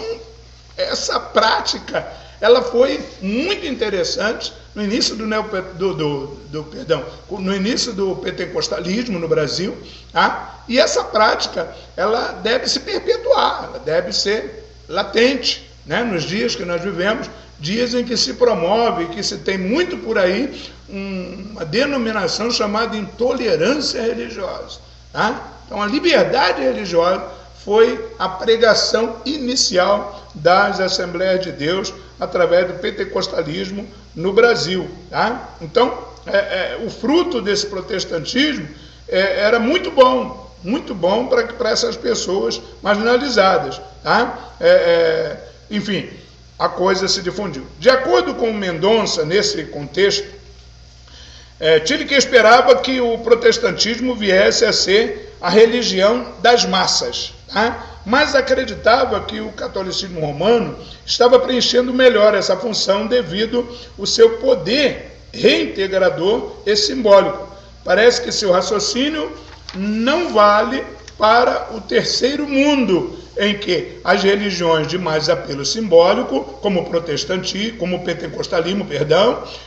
essa prática, ela foi muito interessante no início no início do pentecostalismo no Brasil, tá? E essa prática, ela deve se perpetuar, ela deve ser latente, nos dias que nós vivemos, dias em que se promove, que se tem muito por aí, uma denominação chamada intolerância religiosa, tá? Então a liberdade religiosa foi a pregação inicial das Assembleias de Deus através do pentecostalismo no Brasil, tá? Então o fruto desse protestantismo era muito bom para essas pessoas marginalizadas, tá? Enfim, a coisa se difundiu. De acordo com Mendonça, nesse contexto, Tillich esperava que o protestantismo viesse a ser a religião das massas, tá? Mas acreditava que o catolicismo romano estava preenchendo melhor essa função devido ao seu poder reintegrador e simbólico. Parece que seu raciocínio não vale para o terceiro mundo, em que as religiões de mais apelo simbólico, como o pentecostalismo,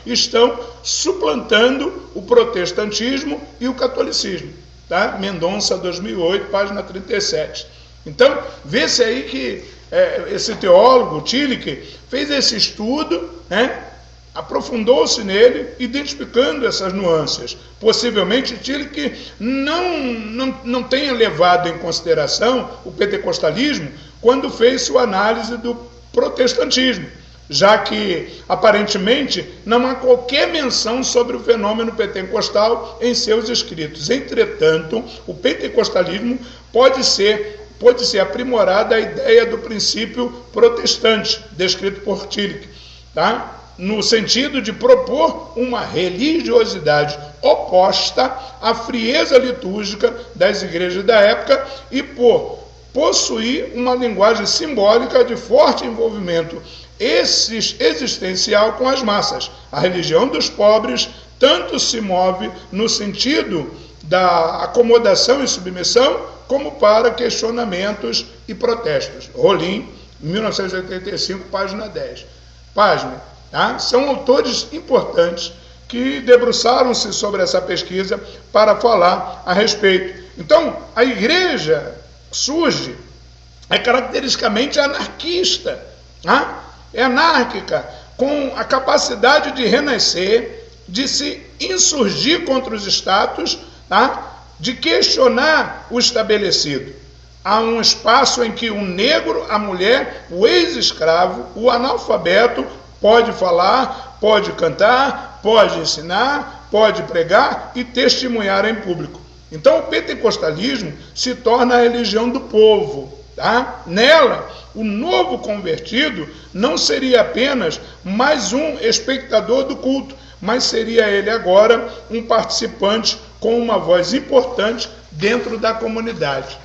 estão suplantando o protestantismo e o catolicismo. Tá? Mendonça, 2008, página 37. Então, vê-se aí que esse teólogo, Tillich, fez esse estudo, aprofundou-se nele, identificando essas nuances. Possivelmente, Tillich não tenha levado em consideração o pentecostalismo quando fez sua análise do protestantismo, já que, aparentemente, não há qualquer menção sobre o fenômeno pentecostal em seus escritos. Entretanto, o pentecostalismo pode ser aprimorada a ideia do princípio protestante, descrito por Tillich, tá? No sentido de propor uma religiosidade oposta à frieza litúrgica das igrejas da época e por possuir uma linguagem simbólica de forte envolvimento existencial com as massas. A religião dos pobres tanto se move no sentido da acomodação e submissão, como para questionamentos e protestos. Rolim, 1985, página 10. Tá? São autores importantes que debruçaram-se sobre essa pesquisa para falar a respeito. Então, a igreja surge, caracteristicamente anarquista, tá? É anárquica, com a capacidade de renascer, de se insurgir contra os status, tá? De questionar o estabelecido. Há um espaço em que o negro, a mulher, o ex-escravo, o analfabeto pode falar, pode cantar, pode ensinar, pode pregar e testemunhar em público. Então o pentecostalismo se torna a religião do povo, tá? Nela, o novo convertido não seria apenas mais um espectador do culto, mas seria ele agora um participante com uma voz importante dentro da comunidade.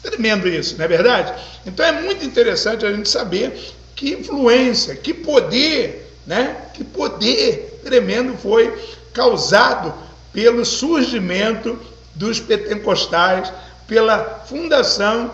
Tremendo isso, não é verdade? Então é muito interessante a gente saber que influência, que poder, que poder tremendo foi causado pelo surgimento dos pentecostais, pela fundação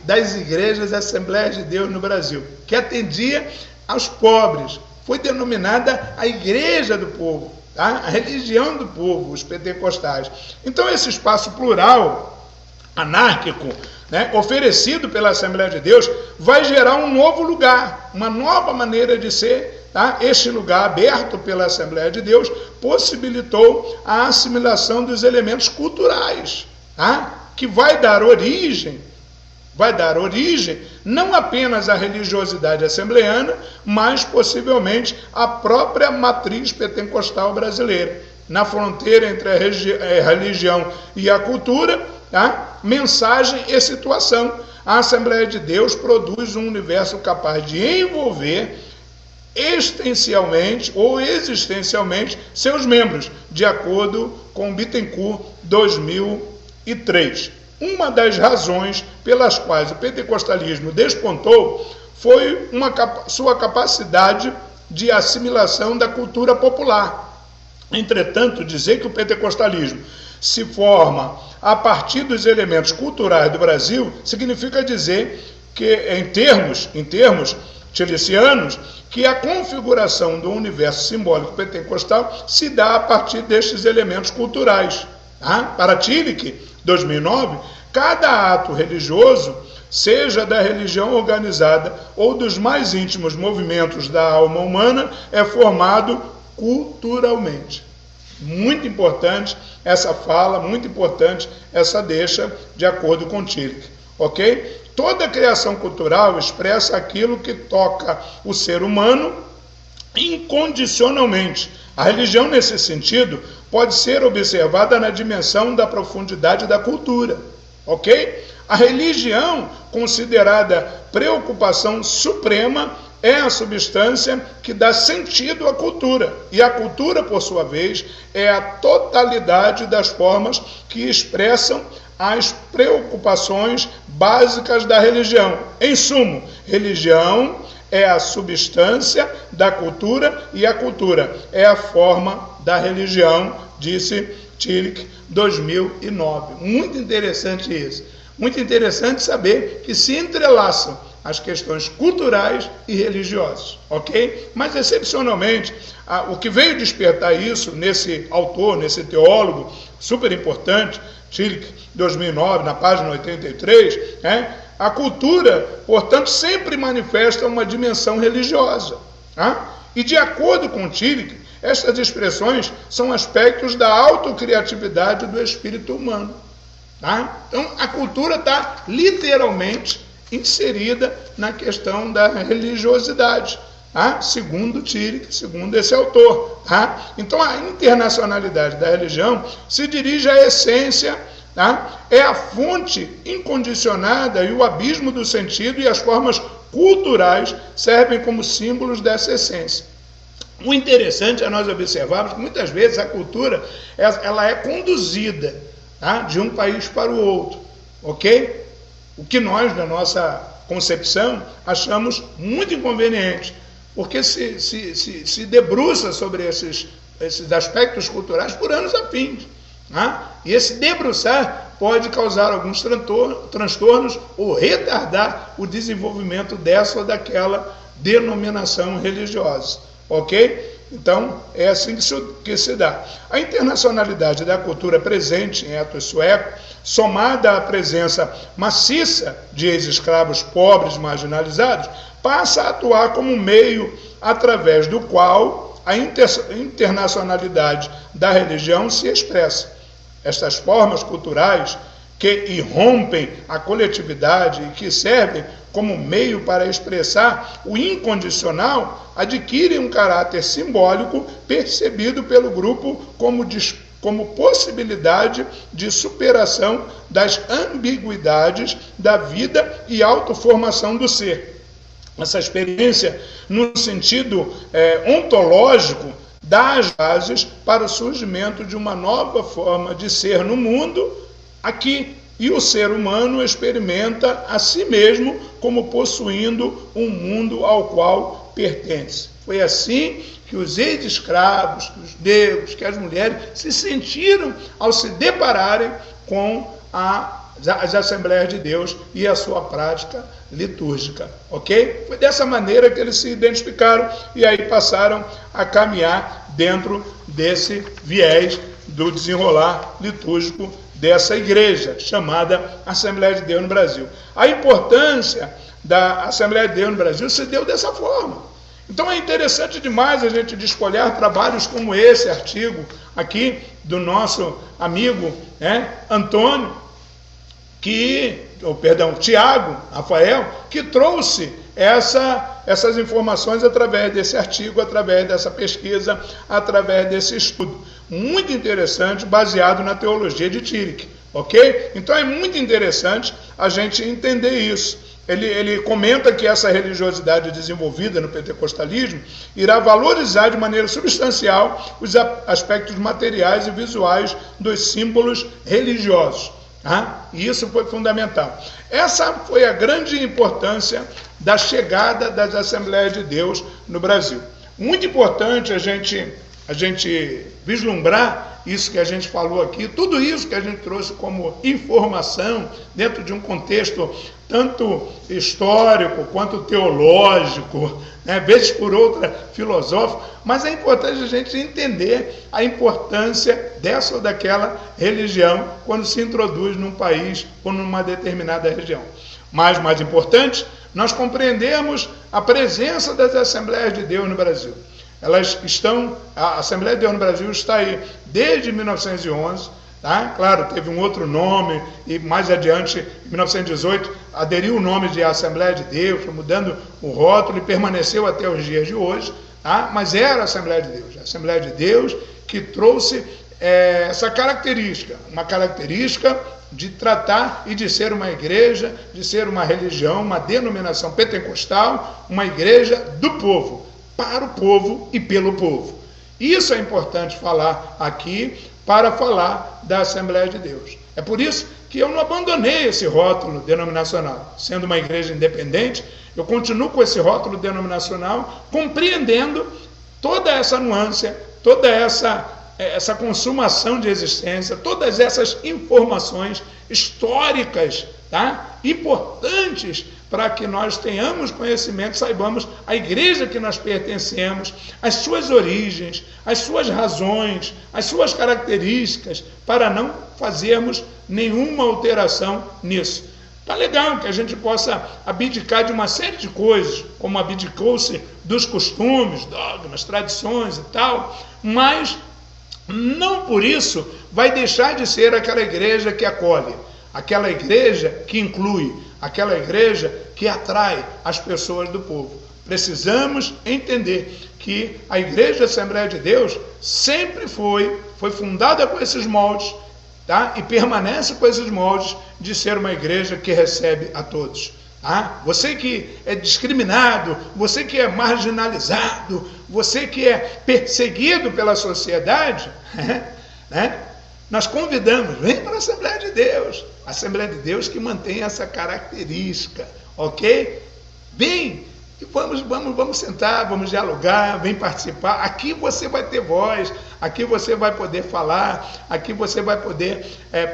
das igrejas Assembleias de Deus no Brasil, que atendia aos pobres. Foi denominada a igreja do povo, tá? A religião do povo, os pentecostais. Então esse espaço plural, anárquico, né, oferecido pela Assembleia de Deus, vai gerar um novo lugar, uma nova maneira de ser. Tá? Este lugar aberto pela Assembleia de Deus possibilitou a assimilação dos elementos culturais, tá? Que vai dar origem não apenas à religiosidade assembleiana, mas possivelmente à própria matriz pentecostal brasileira. Na fronteira entre a religião e a cultura, tá? Mensagem e situação. A Assembleia de Deus produz um universo capaz de envolver extencialmente ou existencialmente seus membros, de acordo com Bittencourt 2003. Uma das razões pelas quais o pentecostalismo despontou foi sua capacidade de assimilação da cultura popular. Entretanto, dizer que o pentecostalismo se forma a partir dos elementos culturais do Brasil significa dizer que, em termos tilicianos, que a configuração do universo simbólico pentecostal se dá a partir destes elementos culturais. Tá? Para Tillich, 2009, cada ato religioso, seja da religião organizada ou dos mais íntimos movimentos da alma humana, é formado culturalmente. Muito importante essa fala, muito importante essa deixa, de acordo com Tillich. Ok? Toda criação cultural expressa aquilo que toca o ser humano incondicionalmente. A religião, nesse sentido, pode ser observada na dimensão da profundidade da cultura. Ok? A religião, considerada preocupação suprema, é a substância que dá sentido à cultura. E a cultura, por sua vez, é a totalidade das formas que expressam as preocupações básicas da religião. Em sumo, religião é a substância da cultura e a cultura é a forma da religião, disse Tillich, 2009. Muito interessante isso. Muito interessante saber que se entrelaçam as questões culturais e religiosas, ok? Mas, excepcionalmente, o que veio despertar isso nesse autor, nesse teólogo super importante, Tillich, 2009, na página 83, né? A cultura, portanto, sempre manifesta uma dimensão religiosa. Tá? E, de acordo com Tillich, estas expressões são aspectos da autocriatividade do espírito humano. Tá? Então, a cultura está literalmente inserida na questão da religiosidade, tá? Segundo Tillich, segundo esse autor. Tá? Então, a internacionalidade da religião se dirige à essência, tá? É a fonte incondicionada e o abismo do sentido, e as formas culturais servem como símbolos dessa essência. O interessante é nós observarmos que muitas vezes a cultura ela é conduzida, tá? De um país para o outro, ok? O que nós, na nossa concepção, achamos muito inconveniente, porque se debruça sobre esses aspectos culturais por anos a fim. E esse debruçar pode causar alguns transtornos ou retardar o desenvolvimento dessa ou daquela denominação religiosa. Ok? Então, é assim que se dá. A internacionalidade da cultura presente em etos sueco, somada à presença maciça de ex-escravos pobres marginalizados, passa a atuar como meio através do qual a internacionalidade da religião se expressa. Estas formas culturais que irrompem a coletividade e que servem como meio para expressar o incondicional adquirem um caráter simbólico percebido pelo grupo como possibilidade de superação das ambiguidades da vida e autoformação do ser. Essa experiência, no sentido ontológico, dá as bases para o surgimento de uma nova forma de ser no mundo aqui. E o ser humano experimenta a si mesmo como possuindo um mundo ao qual pertence. Foi assim que os ex-escravos, que os negros, que as mulheres se sentiram ao se depararem com a as Assembleias de Deus e a sua prática litúrgica, ok? Foi dessa maneira que eles se identificaram e aí passaram a caminhar dentro desse viés do desenrolar litúrgico dessa igreja, chamada Assembleia de Deus no Brasil. A importância da Assembleia de Deus no Brasil se deu dessa forma. Então é interessante demais a gente desfolhar trabalhos como esse artigo aqui do nosso amigo Antônio, Tiago, Rafael, que trouxe essas informações através desse artigo, através dessa pesquisa, através desse estudo. Muito interessante, baseado na teologia de Tillich, ok? Então é muito interessante a gente entender isso. Ele comenta que essa religiosidade desenvolvida no pentecostalismo irá valorizar de maneira substancial os aspectos materiais e visuais dos símbolos religiosos. E isso foi fundamental. Essa foi a grande importância da chegada das Assembleias de Deus no Brasil. Muito importante a gente vislumbrar isso que a gente falou aqui, tudo isso que a gente trouxe como informação dentro de um contexto tanto histórico quanto teológico, vezes por outra filosófico, mas é importante a gente entender a importância dessa ou daquela religião quando se introduz num país ou numa determinada região. Mas, mais importante, nós compreendemos a presença das Assembleias de Deus no Brasil. A Assembleia de Deus no Brasil está aí desde 1911, Claro, teve um outro nome, e mais adiante, em 1918, aderiu o nome de Assembleia de Deus, mudando o rótulo e permaneceu até os dias de hoje, mas era a Assembleia de Deus que trouxe essa característica, uma característica de tratar e de ser uma igreja, de ser uma religião, uma denominação pentecostal, uma igreja do povo, para o povo e pelo povo. Isso é importante falar aqui para falar da Assembleia de Deus. É por isso que eu não abandonei esse rótulo denominacional. Sendo uma igreja independente, eu continuo com esse rótulo denominacional, compreendendo toda essa nuance, toda essa consumação de existência, todas essas informações históricas, importantes para que nós tenhamos conhecimento, saibamos a igreja que nós pertencemos, as suas origens, as suas razões, as suas características, para não fazermos nenhuma alteração nisso. Tá legal que a gente possa abdicar de uma série de coisas, como abdicou-se dos costumes, dogmas, tradições e tal, mas não por isso vai deixar de ser aquela igreja que acolhe, aquela igreja que inclui, aquela igreja que atrai as pessoas do povo. Precisamos entender que a Igreja Assembleia de Deus sempre foi fundada com esses moldes, e permanece com esses moldes de ser uma igreja que recebe a todos. Você que é discriminado, você que é marginalizado, você que é perseguido pela sociedade, nós convidamos, vem para a Assembleia de Deus. A Assembleia de Deus que mantém essa característica, ok? Vem e vamos sentar, vamos dialogar, vem participar. Aqui você vai ter voz, aqui você vai poder falar, aqui você vai poder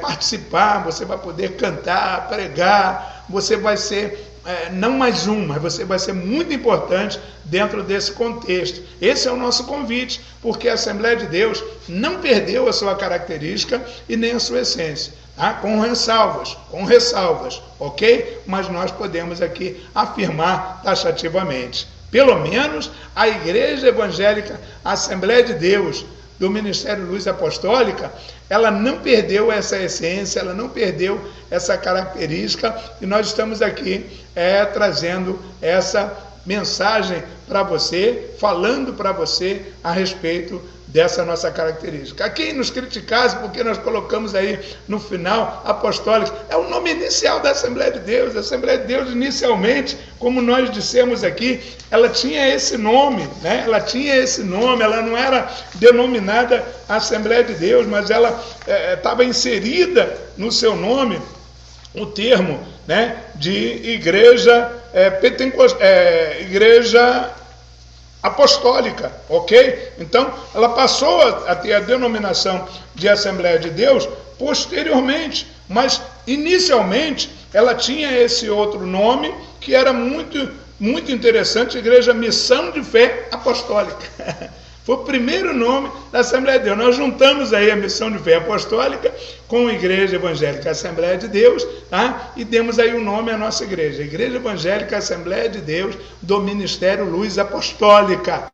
participar, você vai poder cantar, pregar, você vai ser não mais um, mas você vai ser muito importante dentro desse contexto. Esse é o nosso convite, porque a Assembleia de Deus não perdeu a sua característica e nem a sua essência. Com ressalvas, ok? Mas nós podemos aqui afirmar taxativamente. Pelo menos a Igreja Evangélica Assembleia de Deus do Ministério Luz Apostólica, ela não perdeu essa essência, ela não perdeu essa característica, e nós estamos aqui trazendo essa mensagem para você, falando para você a respeito dessa nossa característica. A quem nos criticasse, porque nós colocamos aí no final apostólicos, é o nome inicial da Assembleia de Deus. A Assembleia de Deus, inicialmente, como nós dissemos aqui, ela tinha esse nome, ela não era denominada Assembleia de Deus, mas ela estava inserida no seu nome o termo de igreja igreja apostólica, ok? Então, ela passou a ter a denominação de Assembleia de Deus posteriormente, mas Inicialmente, ela tinha esse outro nome, que era muito interessante, Igreja Missão de Fé Apostólica. Foi o primeiro nome da Assembleia de Deus. Nós juntamos aí a Missão de Fé Apostólica com a Igreja Evangélica Assembleia de Deus, tá? E demos aí o nome à nossa igreja, Igreja Evangélica Assembleia de Deus do Ministério Luz Apostólica.